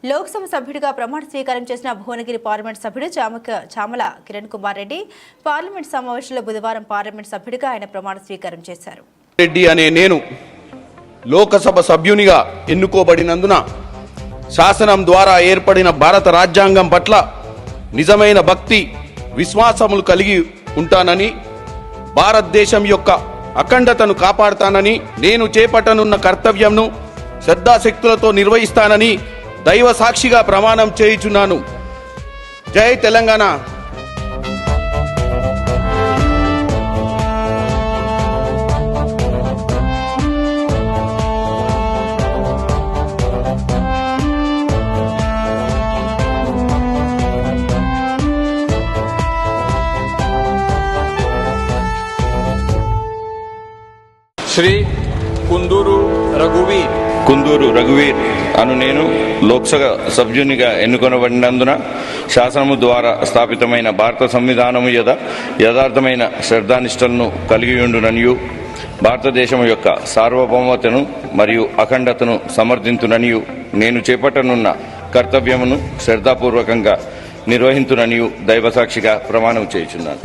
లోక్సభ సభ్యుడిగా ప్రమాణ స్వీకారం చేసిన భువనగిరి పార్లమెంట్ సభ్యుడు చామల కిరణ్ కుమార్ రెడ్డి పార్లమెంట్ సమావేశంలో బుధవారం పార్లమెంట్ సభ్యుడిగా ఆయన ప్రమాణ స్వీకారం చేశారు. రెడ్డి అనే నేను లోకసభ సభ్యునిగా ఎన్నుకోబడినందున శాసనం ద్వారా ఏర్పడిన భారత రాజ్యాంగం పట్ల నిజమైన భక్తి విశ్వాసములు కలిగి ఉంటానని, భారతదేశం యొక్క అఖండతను కాపాడుతానని, నేను చేపట్టనున్న కర్తవ్యంను శ్రద్ధాశక్తులతో నిర్వహిస్తానని దైవ సాక్షిగా ప్రమాణం చేయుచున్నాను. జై తెలంగాణ. శ్రీ కుందూరు రఘువీర్ అను నేను లోక్సభ సభ్యునిగా ఎన్నుకొనబడినందున శాసనము ద్వారా స్థాపితమైన భారత సంవిధానము యథార్థమైన శ్రద్ధానిష్టలను కలిగి ఉండుననియు, భారతదేశం యొక్క సార్వభౌమతను మరియు అఖండతను సమర్థించుననియు, నేను చేపట్టనున్న కర్తవ్యమును శ్రద్ధాపూర్వకంగా నిర్వహించుననియు దైవసాక్షిగా ప్రమాణం చేయుచున్నాను.